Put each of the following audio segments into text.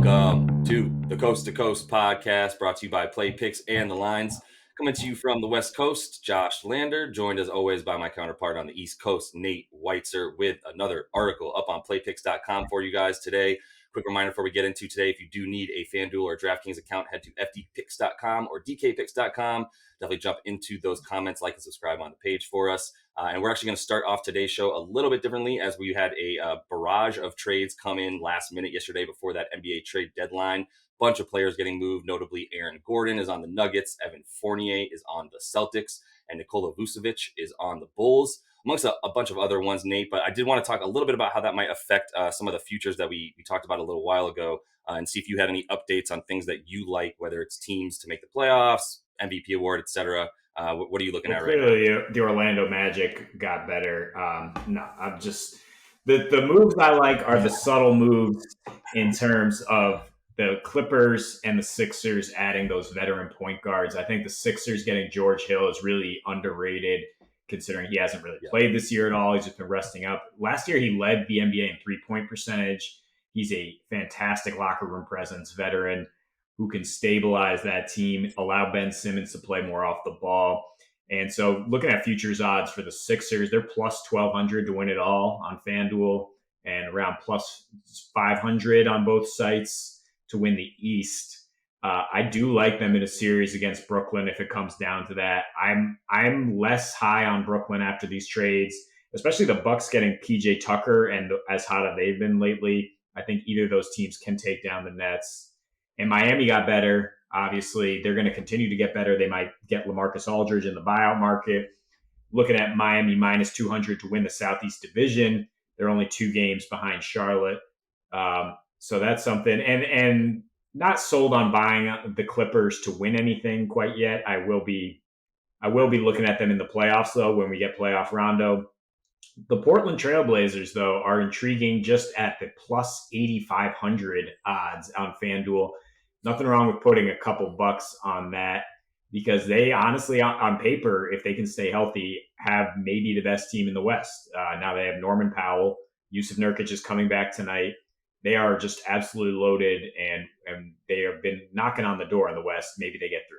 Welcome to the Coast to Coast podcast brought to you by Play Picks and the Lines. Coming to you from the West Coast, Josh Lander, joined as always by my counterpart on the East Coast, Nate Weitzer, with another article up on playpicks.com for you guys today. Quick reminder before we get into today, if you do need a FanDuel or DraftKings account, head to fdpicks.com or dkpicks.com. Definitely jump into those comments, like and subscribe on the page for us. And we're actually going to start off today's show a little bit differently, as we had a barrage of trades come in last minute yesterday before that NBA trade deadline. Bunch of players getting moved, notably Aaron Gordon is on the Nuggets, Evan Fournier is on the Celtics, and Nikola Vucevic is on the Bulls, amongst a bunch of other ones, Nate. But I did want to talk a little bit about how that might affect some of the futures that we talked about a little while ago, and see if you had any updates on things that you like, whether it's teams to make the playoffs, MVP award, etc. What are you looking at right now? Clearly, the Orlando Magic got better. No, I'm just the moves I like are the subtle moves in terms of the Clippers and the Sixers adding those veteran point guards. I think the Sixers getting George Hill is really underrated, considering he hasn't really played this year at all. He's just been resting up. Last year, he led the NBA in three-point percentage. He's a fantastic locker room presence, veteran who can stabilize that team, allow Ben Simmons to play more off the ball. And so looking at futures odds for the Sixers, they're plus 1,200 to win it all on FanDuel and around plus 500 on both sites to win the East. I do like them in a series against Brooklyn if it comes down to that. I'm less high on Brooklyn after these trades, especially the Bucks getting PJ Tucker and as hot as they've been lately. I think either of those teams can take down the Nets. And Miami got better. Obviously, they're going to continue to get better. They might get LaMarcus Aldridge in the buyout market. Looking at Miami minus 200 to win the Southeast Division. They're only 2 games behind Charlotte. So that's something. And not sold on buying the Clippers to win anything quite yet. I will be looking at them in the playoffs, though, when we get playoff rondo. The Portland Trailblazers, though, are intriguing just at the plus 8,500 odds on FanDuel. Nothing wrong with putting a couple bucks on that, because they honestly, on paper, if they can stay healthy, have maybe the best team in the West. Now they have Norman Powell. Yusuf Nurkic is coming back tonight. They are just absolutely loaded, and they have been knocking on the door in the West. Maybe they get through.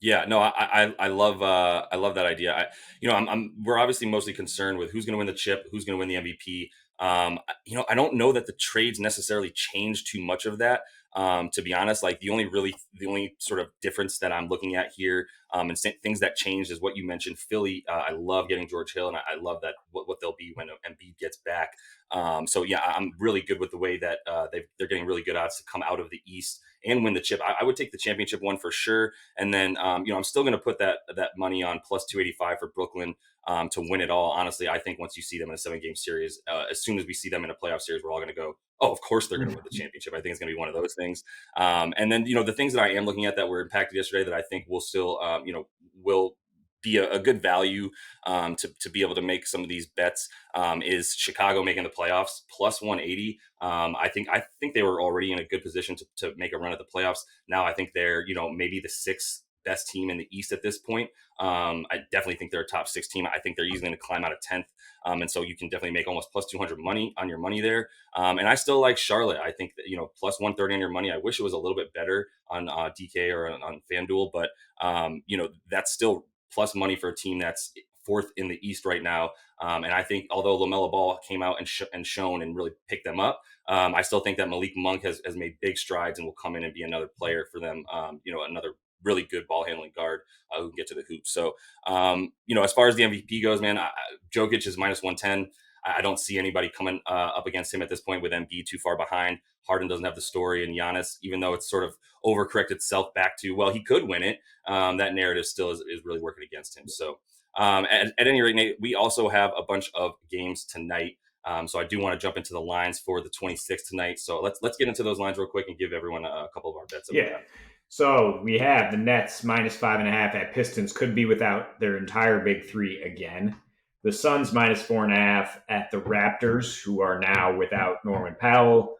Yeah, no, I love that idea. We're obviously mostly concerned with who's going to win the chip, who's going to win the MVP. I don't know that the trades necessarily change too much of that. To be honest, like the only sort of difference that I'm looking at here, and things that changed is what you mentioned. Philly, I love getting George Hill, and I love that what they'll be when Embiid gets back. So yeah, I'm really good with the way that they're getting really good odds to come out of the East and win the chip. I would take the championship one for sure, and then I'm still going to put that money on plus 285 for Brooklyn to win it all. Honestly, I think once you see them in a 7-game series, as soon as we see them in a playoff series, we're all going to go, oh, of course they're going to win the championship. I think it's going to be one of those things. And then, the things that I am looking at that were impacted yesterday that I think will still, will be a good value to be able to make some of these bets is Chicago making the playoffs plus 180. I think they were already in a good position to make a run at the playoffs. Now I think they're, maybe the 6th best team in the East at this point. I definitely think they're a top 6 team. I think they're easily going to climb out of 10th. And so you can definitely make almost plus 200 money on your money there. And I still like Charlotte. I think that, plus 130 on your money. I wish it was a little bit better on DK or on FanDuel, but that's still plus money for a team that's 4th in the East right now. And I think although LaMelo Ball came out and shown and really picked them up, I still think that Malik Monk has made big strides and will come in and be another player for them. Another really good ball handling guard who can get to the hoop. So, as far as the MVP goes, man, Jokic is minus 110. I don't see anybody coming up against him at this point with Embiid too far behind. Harden doesn't have the story, and Giannis, even though it's sort of overcorrected itself back to, well, he could win it, that narrative still is really working against him. So at any rate, Nate, we also have a bunch of games tonight. So I do want to jump into the lines for the 26th tonight. So let's get into those lines real quick and give everyone a couple of our bets. Yeah. So we have the Nets minus 5.5 at Pistons, could be without their entire big three again. The Suns minus 4.5 at the Raptors, who are now without Norman Powell.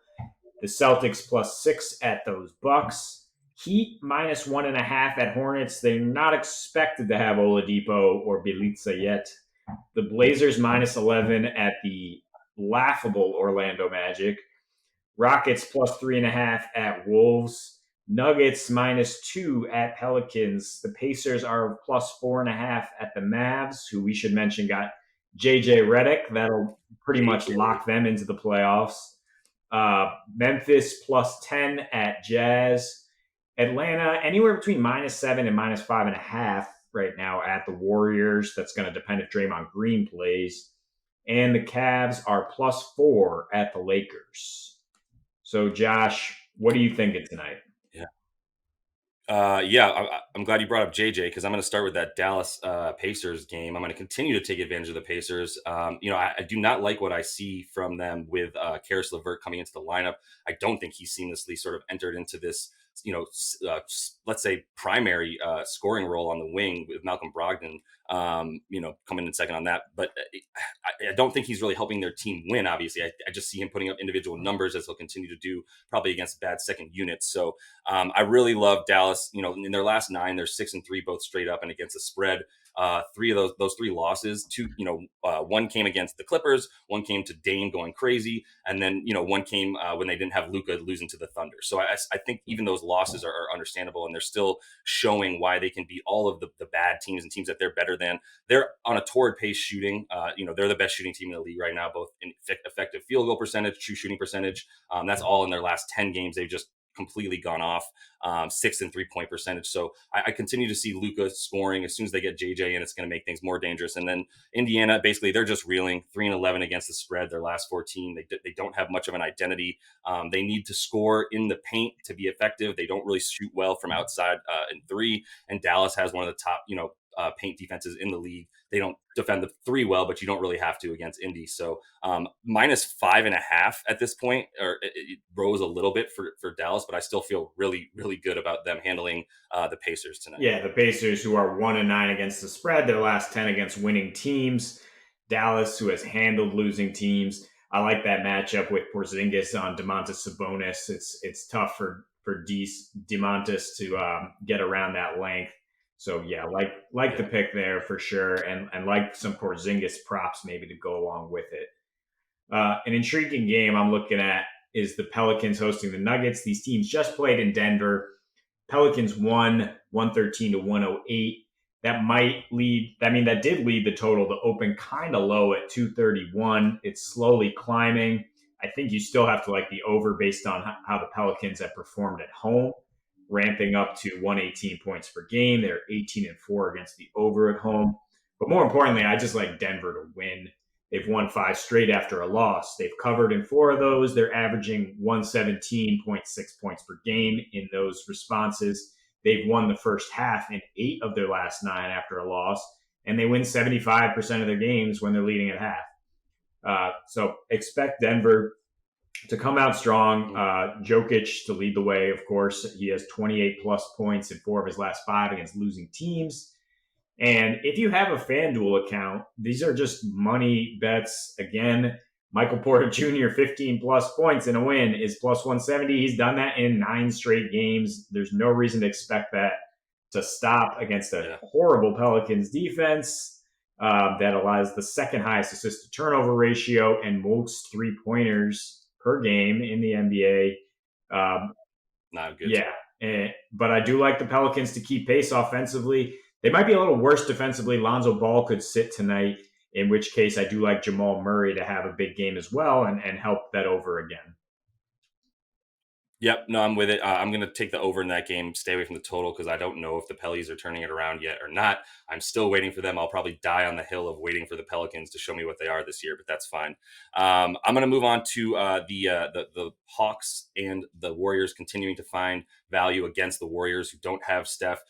The Celtics plus 6 at those Bucks. Heat minus 1.5 at Hornets. They're not expected to have Oladipo or Bjelica yet. The Blazers minus 11 at the laughable Orlando Magic. Rockets plus 3.5 at Wolves. Nuggets -2 at Pelicans. The Pacers are plus 4.5 at the Mavs, who we should mention got JJ Redick. That'll pretty much JJ. lock them into the playoffs. Memphis plus 10 at Jazz. Atlanta anywhere between -7 and -5.5 right now at the Warriors. That's going to depend if Draymond Green plays. And the Cavs are +4 at the Lakers. So, Josh, what are you thinking tonight? Yeah. Yeah, I'm glad you brought up JJ because I'm going to start with that Dallas Pacers game. I'm going to continue to take advantage of the Pacers. I do not like what I see from them with Karis LeVert coming into the lineup. I don't think he seamlessly sort of entered into this, let's say primary scoring role on the wing with Malcolm Brogdon, coming in second on that. But I don't think he's really helping their team win. Obviously, I just see him putting up individual numbers as he'll continue to do, probably against bad second units. So I really love Dallas. In their last 9, they're 6-3, both straight up and against the spread. Three of those three losses, one came against the Clippers, one came to Dame going crazy, and then one came when they didn't have Luka losing to the Thunder. So I think even those losses are understandable, and they're still showing why they can beat all of the bad teams and teams that they're better than. They're on a torrid pace shooting. They're the best shooting team in the league right now, both in effective field goal percentage, true shooting percentage. That's all in their last 10 games. They've just completely gone off, 6 and 3-point percentage. So I continue to see Luka scoring. As soon as they get JJ in, it's going to make things more dangerous. And then Indiana, basically, they're just reeling, 3-11 against the spread. Their last 14, they don't have much of an identity. They need to score in the paint to be effective. They don't really shoot well from outside in three. And Dallas has one of the top, paint defenses in the league. They don't defend the three well, but you don't really have to against Indy. So -5.5 at this point, or it rose a little bit for Dallas, but I still feel really, really good about them handling the Pacers tonight. Yeah, the Pacers, who are 1-9 against the spread, their last 10 against winning teams. Dallas, who has handled losing teams. I like that matchup with Porzingis on Domantas Sabonis. It's tough for Demontis to get around that length. So yeah, like the Yeah. pick there for sure, and like some Porzingis props maybe to go along with it. An intriguing game I'm looking at is the Pelicans hosting the Nuggets. These teams just played in Denver. Pelicans won 113 to 108. That might lead, that did lead the total to open kind of low at 231. It's slowly climbing. I think you still have to like the over based on how the Pelicans have performed at home, ramping up to 118 points per game. They're 18-4 against the over at home. But more importantly, I just like Denver to win. They've won 5 straight after a loss. They've covered in 4 of those. They're averaging 117.6 points per game in those responses. They've won the first half in 8 of their last 9 after a loss, and they win 75% of their games when they're leading at half. So expect Denver to come out strong. Jokic to lead the way, of course. He has 28 plus points in 4 of his last 5 against losing teams. And if you have a FanDuel account, these are just money bets. Again, Michael Porter Jr., 15 plus points in a win is plus 170. He's done that in 9 straight games. There's no reason to expect that to stop against a horrible Pelicans defense that allows the second highest assist to turnover ratio and most 3-pointers per game in the NBA. Not good. Yeah, but I do like the Pelicans to keep pace offensively. They might be a little worse defensively. Lonzo Ball could sit tonight, in which case I do like Jamal Murray to have a big game as well and help that over again. Yep, no, I'm with it. I'm going to take the over in that game. Stay away from the total because I don't know if the Pellies are turning it around yet or not. I'm still waiting for them. I'll probably die on the hill of waiting for the Pelicans to show me what they are this year, but that's fine. I'm going to move on to the Hawks and the Warriors continuing to find value against the Warriors who don't have Steph.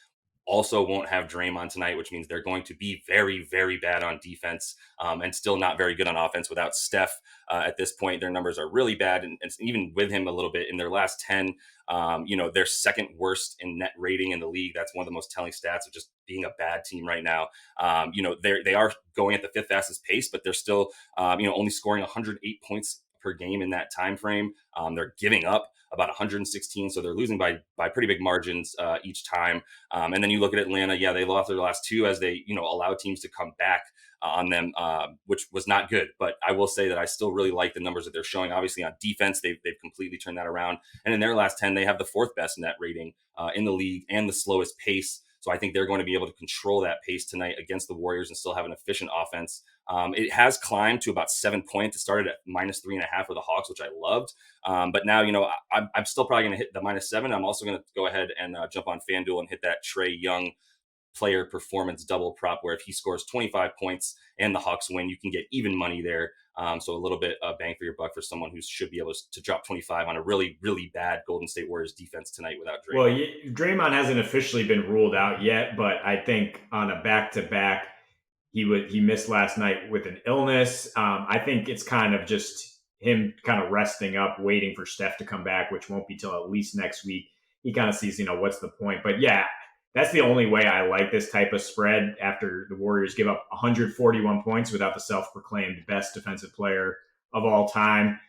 Also won't have Draymond tonight, which means they're going to be very, very bad on defense and still not very good on offense without Steph. At this point, their numbers are really bad. And even with him a little bit in their last 10, they're second worst in net rating in the league. That's one of the most telling stats of just being a bad team right now. They are going at the 5th fastest pace, but they're still, only scoring 108 points per game in that time frame. They're giving up about 116. So they're losing by pretty big margins each time. And then you look at Atlanta. Yeah, they lost their last two as they allow teams to come back on them, which was not good. But I will say that I still really like the numbers that they're showing. Obviously, on defense, they've completely turned that around. And in their last 10, they have the fourth best net rating in the league and the slowest pace. So I think they're going to be able to control that pace tonight against the Warriors and still have an efficient offense. It has climbed to about 7 points. It started at -3.5 for the Hawks, which I loved. But now, I'm still probably going to hit the -7. I'm also going to go ahead and jump on FanDuel and hit that Trae Young player performance double prop, where if he scores 25 points and the Hawks win, you can get even money there. So a little bit bang for your buck for someone who should be able to drop 25 on a really, really bad Golden State Warriors defense tonight without Well, Draymond. Draymond hasn't officially been ruled out yet, but I think on a back-to-back, he missed last night with an illness. I think it's kind of just him kind of resting up, waiting for Steph to come back, which won't be till at least next week. He kind of sees, what's the point? But yeah, that's the only way I like this type of spread after the Warriors give up 141 points without the self-proclaimed best defensive player of all time,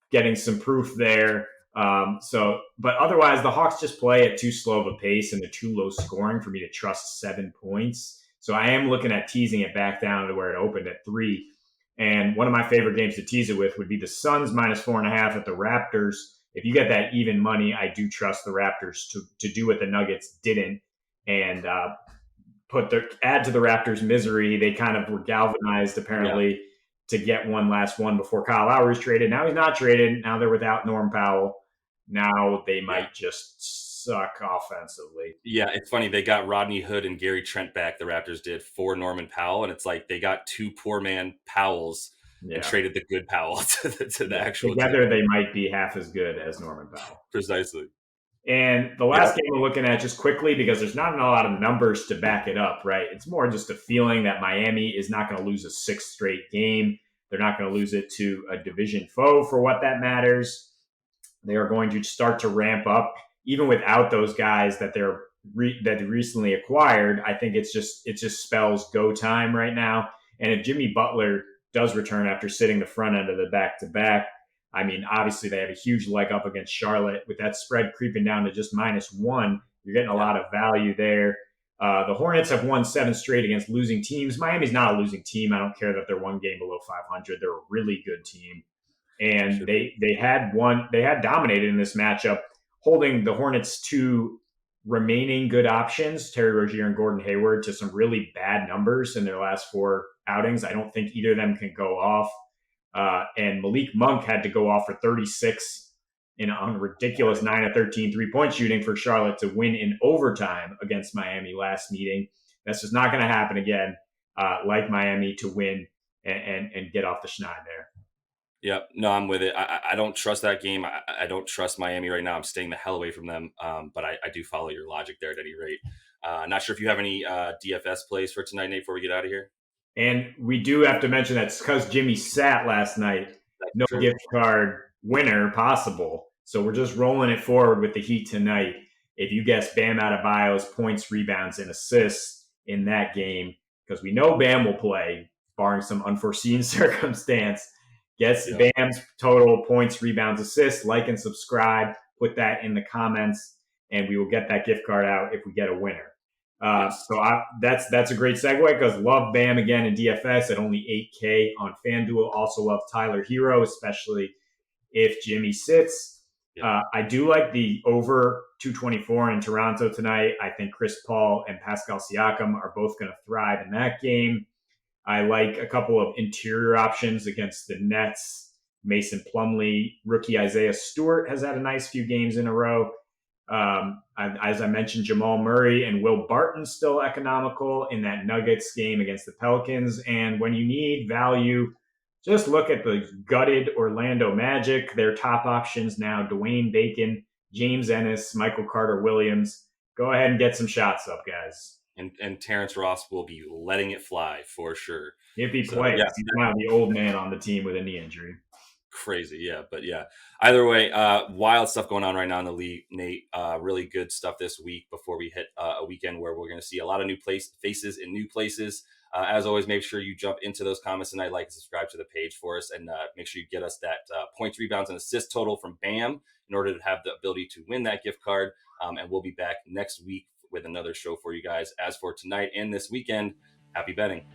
getting some proof there. But otherwise, the Hawks just play at too slow of a pace and they're too low scoring for me to trust 7 points. So I am looking at teasing it back down to where it opened at 3. And one of my favorite games to tease it with would be the Suns -4.5 at the Raptors. If you get that even money, I do trust the Raptors to do what the Nuggets didn't and add to the Raptors' misery. They kind of were galvanized apparently to get one last one before Kyle Lowry's traded. Now he's not traded. Now they're without Norm Powell. Now they Yeah. might just suck offensively. Yeah, it's funny. They got Rodney Hood and Gary Trent back, the Raptors did, for Norman Powell. And it's like they got two poor man Powells and Yeah. traded the good Powell to the Yeah. actual team. Together they might be half as good as Norman Powell. Precisely. And the Yep. last game we're looking at just quickly, because there's not a lot of numbers to back it up, right? It's more just a feeling that Miami is not going to lose a sixth straight game. They're not going to lose it to a division foe for what that matters. They are going to start to ramp up, even without those guys that they recently acquired. I think it just spells go time right now. And if Jimmy Butler does return after sitting the front end of the back-to-back, I mean, obviously they have a huge leg up against Charlotte with that spread creeping down to just -1. You're getting a lot of value there. The Hornets have won 7 straight against losing teams. Miami's not a losing team. I don't care that they're one game below 500. They're a really good team. And Should be. they had dominated in this matchup, holding the Hornets to remaining good options, Terry Rozier and Gordon Hayward, to some really bad numbers in their last 4 outings. I don't think either of them can go off. And Malik Monk had to go off for 36 on a ridiculous 9 of 13 3-point shooting for Charlotte to win in overtime against Miami last meeting. That's just not going to happen again. Like Miami to win and get off the schneid there. Yep. No, I'm with it. I don't trust that game. I don't trust Miami right now. I'm staying the hell away from them. But I do follow your logic there at any rate. Not sure if you have any DFS plays for tonight, Nate, before we get out of here. And we do have to mention that because Jimmy sat last night, That's no true. gift card winner possible. So we're just rolling it forward with the Heat tonight. If you guess Bam Adebayo's points, rebounds, and assists in that game, because we know Bam will play, barring some unforeseen circumstance, guess Yep. Bam's total points, rebounds, assists, like and subscribe, put that in the comments, and we will get that gift card out if we get a winner. Yes. That's a great segue because love Bam again in DFS at only 8K on FanDuel. Also love Tyler Hero, especially if Jimmy sits. Yep. I do like the over 224 in Toronto tonight. I think Chris Paul and Pascal Siakam are both going to thrive in that game. I like a couple of interior options against the Nets. Mason Plumlee, rookie Isaiah Stewart has had a nice few games in a row. As I mentioned, Jamal Murray and Will Barton still economical in that Nuggets game against the Pelicans. And when you need value, just look at the gutted Orlando Magic. Their top options now, Dwayne Bacon, James Ennis, Michael Carter-Williams. Go ahead and get some shots up, guys. And Terrence Ross will be letting it fly for sure. If he So, plays, yeah, he's now the old man on the team with a knee injury. crazy. Yeah. But yeah, either way, wild stuff going on right now in the league, Nate. Really good stuff this week before we hit a weekend where we're going to see a lot of new faces in new places. As always, make sure you jump into those comments tonight, like and subscribe to the page for us, and make sure you get us that points, rebounds, and assist total from Bam in order to have the ability to win that gift card. And we'll be back next week with another show for you guys. As for tonight and this weekend, happy betting.